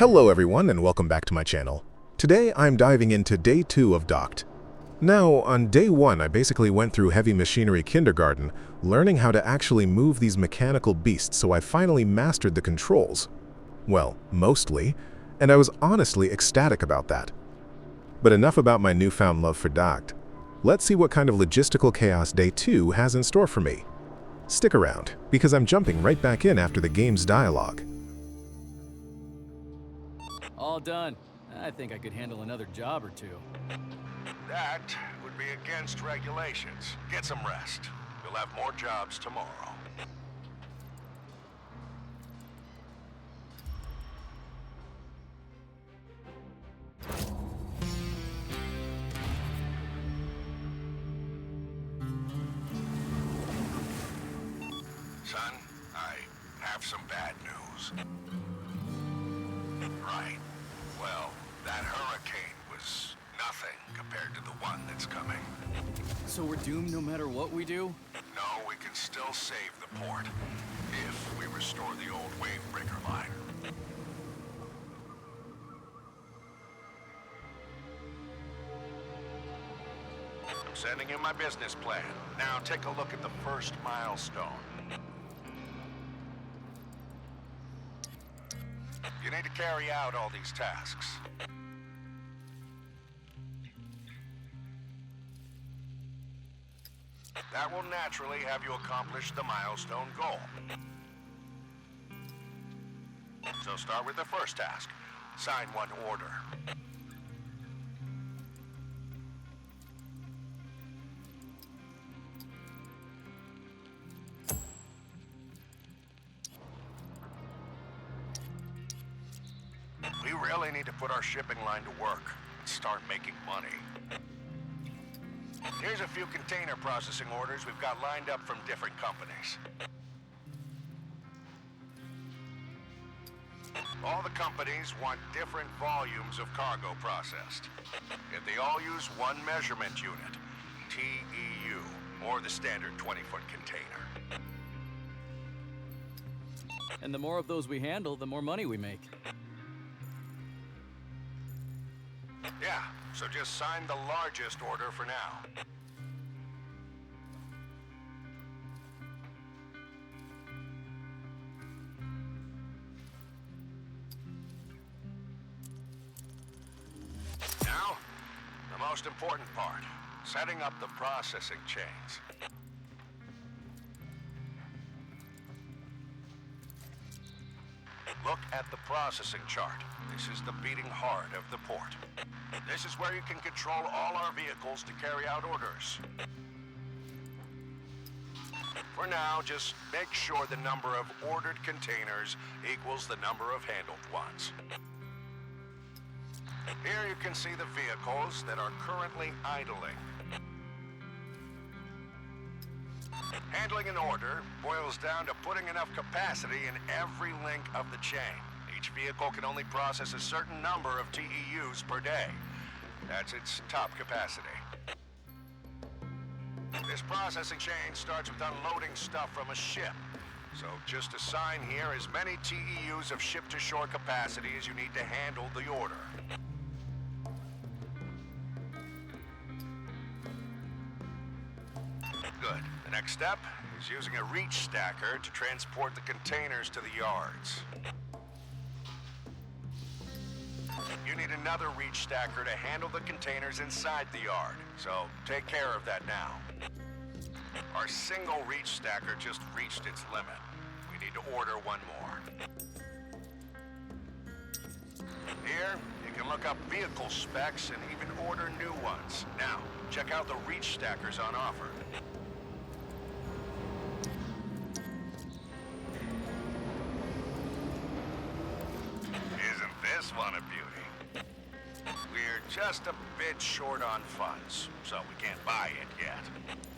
Hello everyone and welcome back to my channel. Today I'm diving into day 2 of Docked. Now, on day 1 I basically went through heavy machinery kindergarten, learning how to actually move these mechanical beasts, so I finally mastered the controls. Well, mostly, and I was honestly ecstatic about that. But enough about my newfound love for Docked. Let's see what kind of logistical chaos day 2 has in store for me. Stick around, because I'm jumping right back in after the game's dialogue. All done. I think I could handle another job or two. That would be against regulations. Get some rest. You'll have more jobs tomorrow. Son, I have some bad news. Right. Well, that hurricane was nothing compared to the one that's coming. So we're doomed no matter what we do? No, we can still save the port if we restore the old wave breaker line. I'm sending you my business plan. Now take a look at the first milestone. You need to carry out all these tasks. That will naturally have you accomplish the milestone goal. So start with the first task. Sign one order. We really need to put our shipping line to work and start making money. Here's a few container processing orders we've got lined up from different companies. All the companies want different volumes of cargo processed. If they all use one measurement unit, TEU, or the standard 20-foot container. And the more of those we handle, the more money we make. Yeah, so just sign the largest order for now. Now, the most important part, setting up the processing chains. Look at the processing chart. This is the beating heart of the port. This is where you can control all our vehicles to carry out orders. For now, just make sure the number of ordered containers equals the number of handled ones. Here you can see the vehicles that are currently idling. Handling an order boils down to putting enough capacity in every link of the chain. Each vehicle can only process a certain number of TEUs per day. That's its top capacity. This processing chain starts with unloading stuff from a ship. So just assign here as many TEUs of ship-to-shore capacity as you need to handle the order. Good. The next step is using a reach stacker to transport the containers to the yards. You need another reach stacker to handle the containers inside the yard, so take care of that now. Our single reach stacker just reached its limit. We need to order one more. Here, you can look up vehicle specs and even order new ones. Now, check out the reach stackers on offer. Isn't this one a beauty? We're just a bit short on funds, so we can't buy it yet.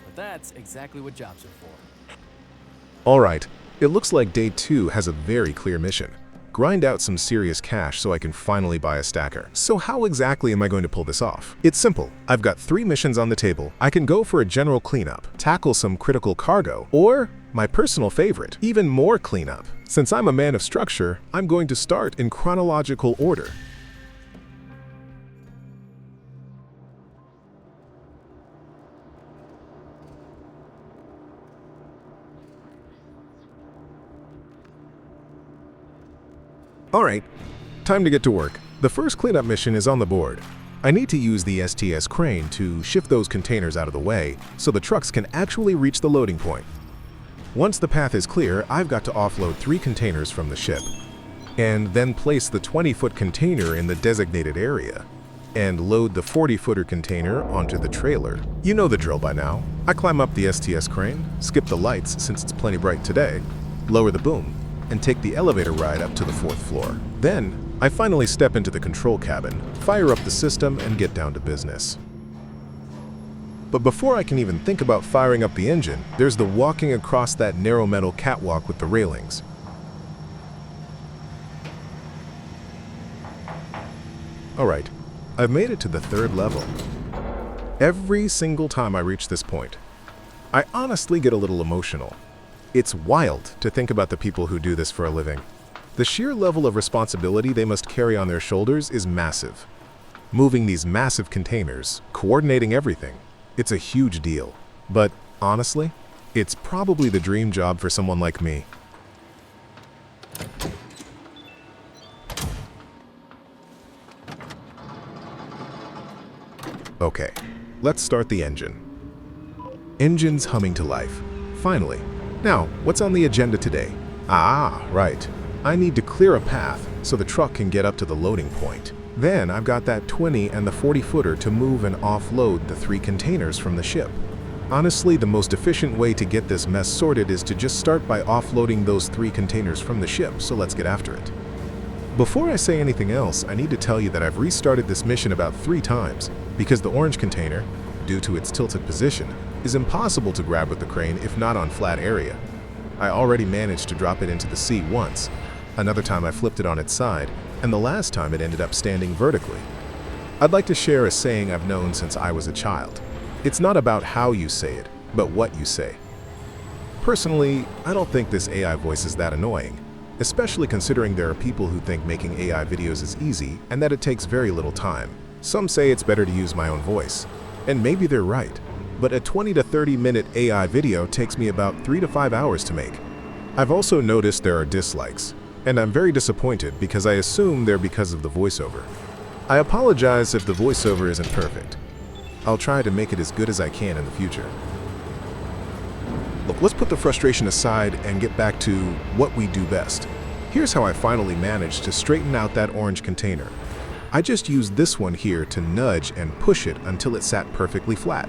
But that's exactly what jobs are for. Alright, it looks like day 2 has a very clear mission. Grind out some serious cash so I can finally buy a stacker. So how exactly am I going to pull this off? It's simple. I've got 3 missions on the table. I can go for a general cleanup, tackle some critical cargo, or My personal favorite, even more cleanup. Since I'm a man of structure, I'm going to start in chronological order. Alright, time to get to work. The first cleanup mission is on the board. I need to use the STS crane to shift those containers out of the way so the trucks can actually reach the loading point. Once the path is clear, I've got to offload 3 containers from the ship, and then place the 20-foot container in the designated area, and load the 40-footer container onto the trailer. You know the drill by now. I climb up the STS crane, skip the lights since it's plenty bright today, lower the boom, and take the elevator ride up to the 4th floor. Then, I finally step into the control cabin, fire up the system, and get down to business. But before I can even think about firing up the engine, there's the walking across that narrow metal catwalk with the railings. Alright, I've made it to the 3rd level. Every single time I reach this point, I honestly get a little emotional. It's wild to think about the people who do this for a living. The sheer level of responsibility they must carry on their shoulders is massive. Moving these massive containers, coordinating everything, it's a huge deal. But honestly, it's probably the dream job for someone like me. Okay, let's start the engine. Engine's humming to life. Finally. Now, what's on the agenda today? Ah, right. I need to clear a path so the truck can get up to the loading point. Then I've got that 20 and the 40-footer to move and offload the 3 containers from the ship. Honestly, the most efficient way to get this mess sorted is to just start by offloading those 3 containers from the ship, so let's get after it. Before I say anything else, I need to tell you that I've restarted this mission about 3 times, because the orange container, due to its tilted position, is impossible to grab with the crane if not on flat area. I already managed to drop it into the sea once, another time I flipped it on its side, and the last time it ended up standing vertically. I'd like to share a saying I've known since I was a child. It's not about how you say it, but what you say. Personally, I don't think this AI voice is that annoying, especially considering there are people who think making AI videos is easy and that it takes very little time. Some say it's better to use my own voice, and maybe they're right. But a 20 to 30 minute AI video takes me about 3 to 5 hours to make. I've also noticed there are dislikes, and I'm very disappointed because I assume they're because of the voiceover. I apologize if the voiceover isn't perfect. I'll try to make it as good as I can in the future. Look, let's put the frustration aside and get back to what we do best. Here's how I finally managed to straighten out that orange container. I just used this one here to nudge and push it until it sat perfectly flat.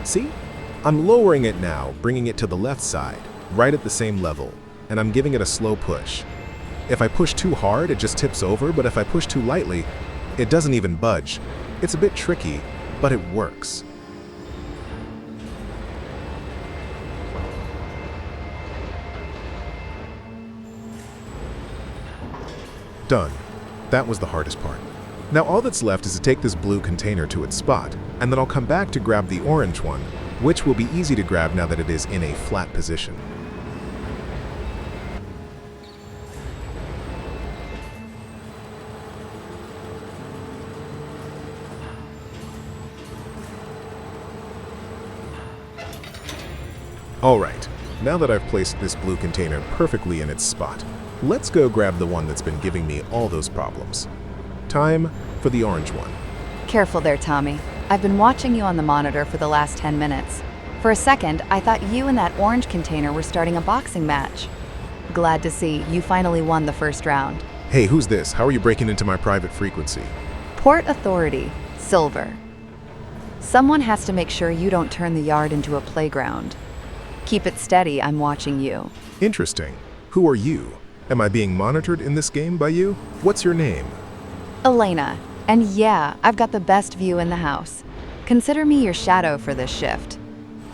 See? I'm lowering it now, bringing it to the left side, right at the same level, and I'm giving it a slow push. If I push too hard, it just tips over, but if I push too lightly, it doesn't even budge. It's a bit tricky, but it works. Done. That was the hardest part. Now all that's left is to take this blue container to its spot, and then I'll come back to grab the orange one, which will be easy to grab now that it is in a flat position. Alright, now that I've placed this blue container perfectly in its spot, let's go grab the one that's been giving me all those problems. Time for the orange one. Careful there, Tommy. I've been watching you on the monitor for the last 10 minutes. For a second, I thought you and that orange container were starting a boxing match. Glad to see you finally won the first round. Hey, who's this? How are you breaking into my private frequency? Port Authority, Silver. Someone has to make sure you don't turn the yard into a playground. Keep it steady, I'm watching you. Interesting. Who are you? Am I being monitored in this game by you? What's your name? Elena. And yeah, I've got the best view in the house. Consider me your shadow for this shift.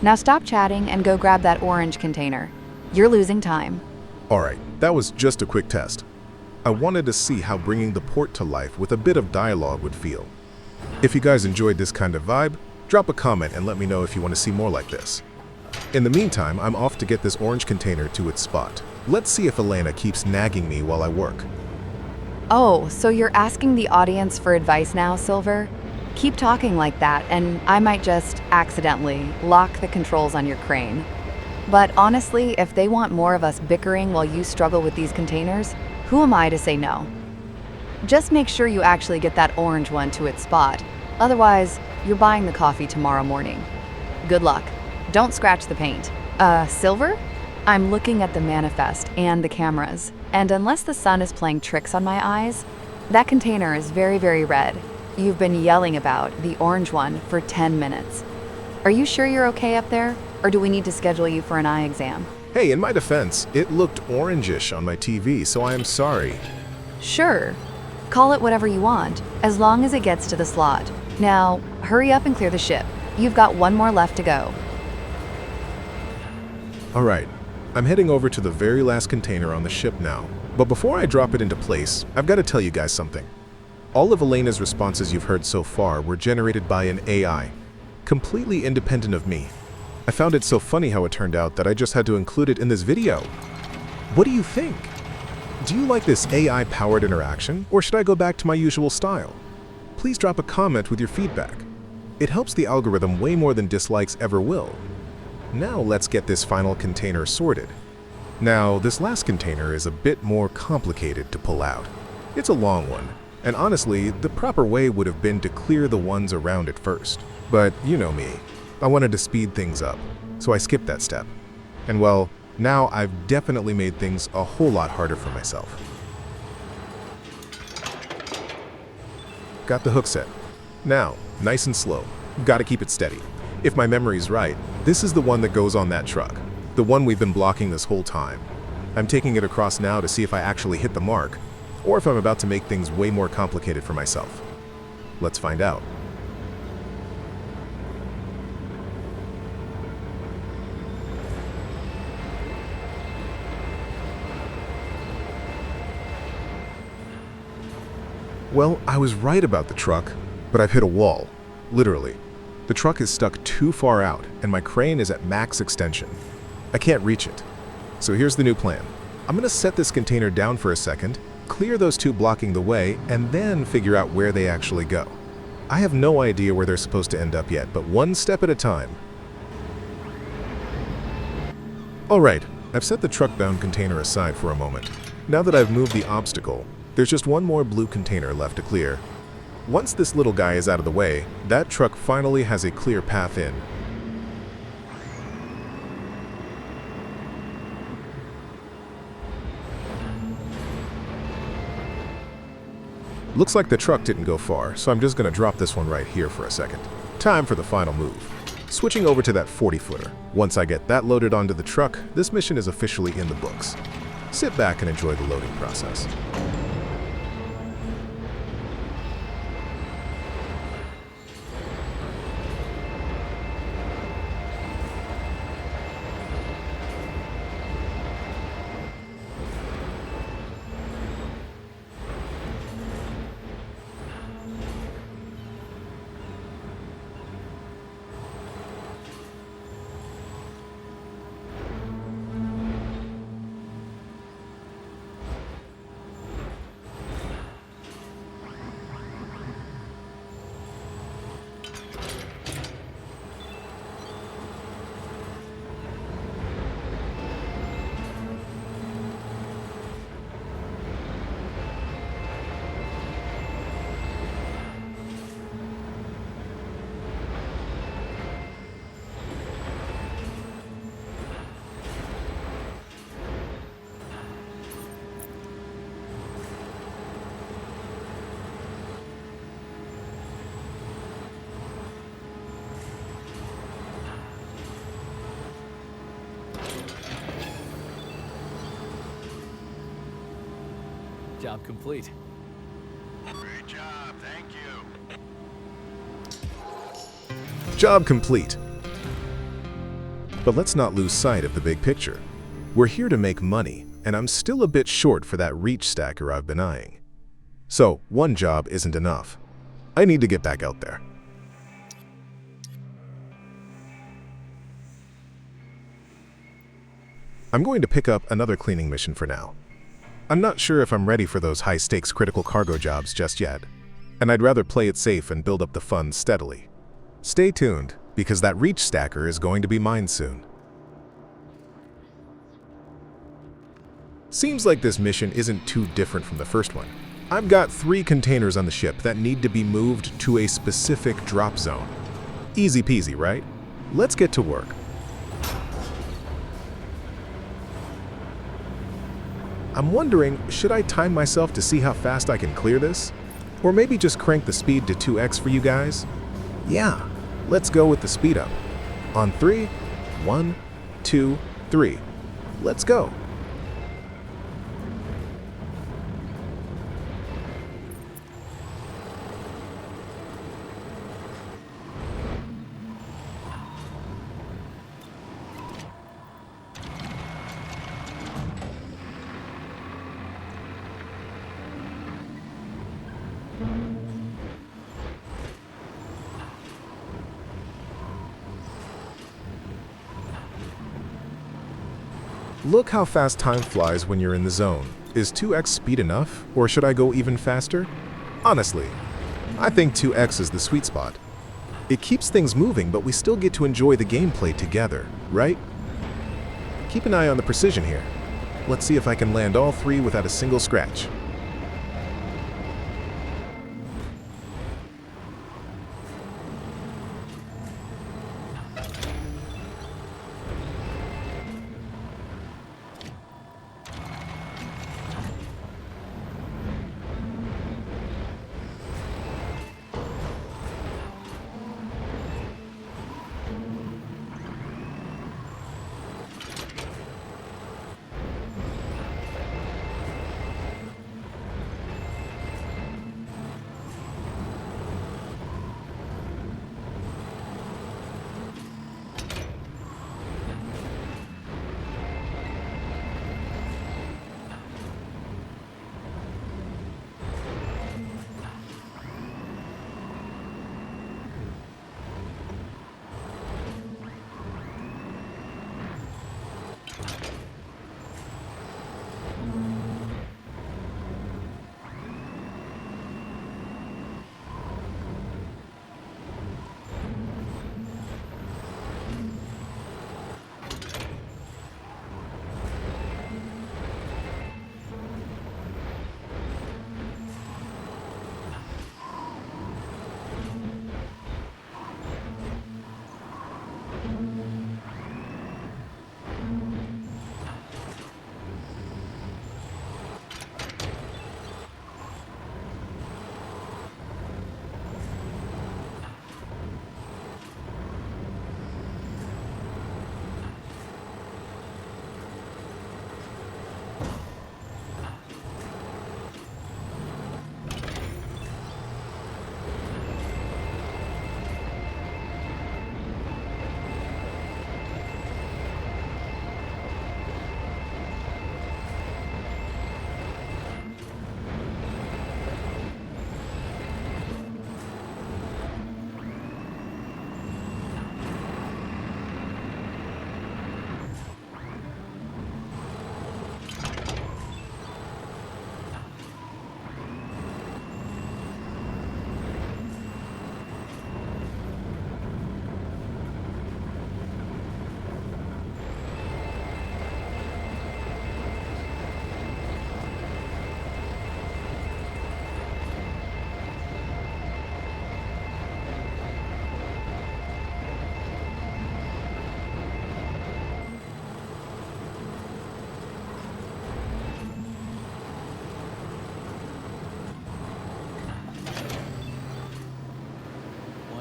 Now stop chatting and go grab that orange container. You're losing time. Alright, that was just a quick test. I wanted to see how bringing the port to life with a bit of dialogue would feel. If you guys enjoyed this kind of vibe, drop a comment and let me know if you want to see more like this. In the meantime, I'm off to get this orange container to its spot. Let's see if Elena keeps nagging me while I work. Oh, so you're asking the audience for advice now, Silver? Keep talking like that, and I might just accidentally lock the controls on your crane. But honestly, if they want more of us bickering while you struggle with these containers, who am I to say no? Just make sure you actually get that orange one to its spot. Otherwise, you're buying the coffee tomorrow morning. Good luck. Don't scratch the paint. Silver? I'm looking at the manifest and the cameras, and unless the sun is playing tricks on my eyes, that container is very, very red. You've been yelling about the orange one for 10 minutes. Are you sure you're okay up there, or do we need to schedule you for an eye exam? Hey, in my defense, it looked orangish on my TV, so I am sorry. Sure. Call it whatever you want, as long as it gets to the slot. Now, hurry up and clear the ship. You've got one more left to go. Alright, I'm heading over to the very last container on the ship now. But before I drop it into place, I've got to tell you guys something. All of Elena's responses you've heard so far were generated by an AI, completely independent of me. I found it so funny how it turned out that I just had to include it in this video. What do you think? Do you like this AI-powered interaction, or should I go back to my usual style? Please drop a comment with your feedback. It helps the algorithm way more than dislikes ever will. Now let's get this final container sorted. Now, this last container is a bit more complicated to pull out. It's a long one, and honestly, the proper way would have been to clear the ones around it first. But you know me, I wanted to speed things up, so I skipped that step. And well, now I've definitely made things a whole lot harder for myself. Got the hook set. Now, nice and slow. Gotta keep it steady. If my memory's right, this is the one that goes on that truck. The one we've been blocking this whole time. I'm taking it across now to see if I actually hit the mark, or if I'm about to make things way more complicated for myself. Let's find out. Well, I was right about the truck, but I've hit a wall. Literally. The truck is stuck too far out, and my crane is at max extension. I can't reach it. So here's the new plan. I'm gonna set this container down for a second, clear those two blocking the way, and then figure out where they actually go. I have no idea where they're supposed to end up yet, but one step at a time. Alright, I've set the truck-bound container aside for a moment. Now that I've moved the obstacle, there's just one more blue container left to clear. Once this little guy is out of the way, that truck finally has a clear path in. Looks like the truck didn't go far, so I'm just gonna drop this one right here for a second. Time for the final move. Switching over to that 40-footer. Once I get that loaded onto the truck, this mission is officially in the books. Sit back and enjoy the loading process. Job complete. Great job, thank you. Job complete. But let's not lose sight of the big picture. We're here to make money, and I'm still a bit short for that reach stacker I've been eyeing. So, one job isn't enough. I need to get back out there. I'm going to pick up another cleaning mission for now. I'm not sure if I'm ready for those high-stakes critical cargo jobs just yet, and I'd rather play it safe and build up the funds steadily. Stay tuned, because that reach stacker is going to be mine soon. Seems like this mission isn't too different from the first one. I've got 3 containers on the ship that need to be moved to a specific drop zone. Easy peasy, right? Let's get to work. I'm wondering, should I time myself to see how fast I can clear this? Or maybe just crank the speed to 2x for you guys? Yeah, let's go with the speed up. On 3, 1, 2, 3. Let's go. Look how fast time flies when you're in the zone. Is 2x speed enough, or should I go even faster? Honestly, I think 2x is the sweet spot. It keeps things moving, but we still get to enjoy the gameplay together, right? Keep an eye on the precision here. Let's see if I can land all 3 without a single scratch.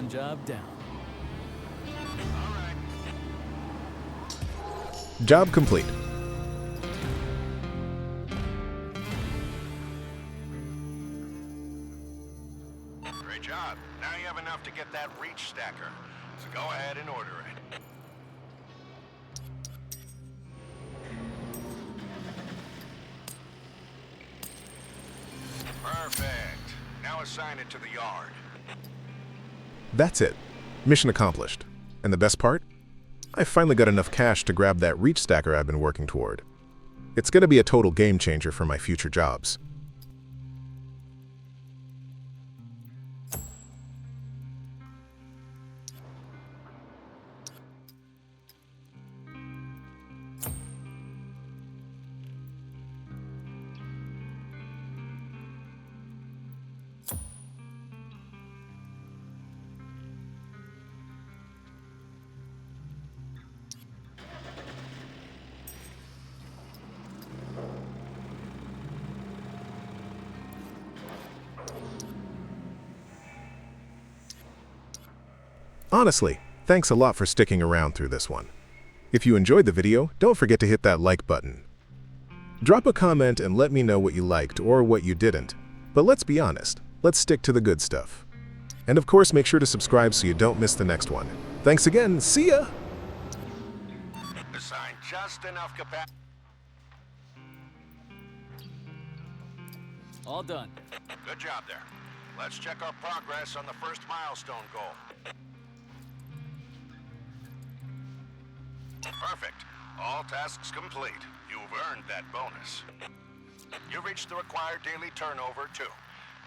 Job down. Job complete. Great job. Now you have enough to get that reach stacker. So go ahead and order it. assign it to the yard. That's it. Mission accomplished. And the best part? I finally got enough cash to grab that reach stacker I've been working toward. It's going to be a total game changer for my future jobs. Honestly, thanks a lot for sticking around through this one. If you enjoyed the video, don't forget to hit that like button. Drop a comment and let me know what you liked or what you didn't. But let's be honest, let's stick to the good stuff. And of course, make sure to subscribe so you don't miss the next one. Thanks again, see ya! Assign just enough capacity. All done. Good job there. Let's check our progress on the first milestone goal. Perfect. All tasks complete. You've earned that bonus. You reached the required daily turnover, too.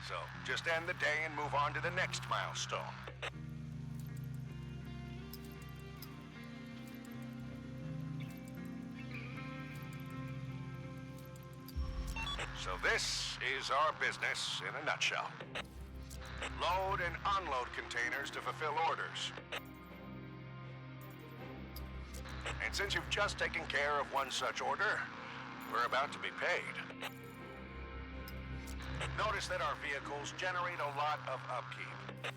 So just end the day and move on to the next milestone. So this is our business in a nutshell. Load and unload containers to fulfill orders. And since you've just taken care of one such order, we're about to be paid. Notice that our vehicles generate a lot of upkeep.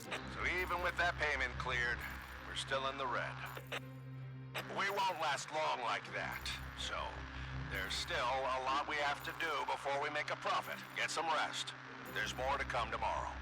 So even with that payment cleared, we're still in the red. We won't last long like that, so there's still a lot we have to do before we make a profit. Get some rest. There's more to come tomorrow.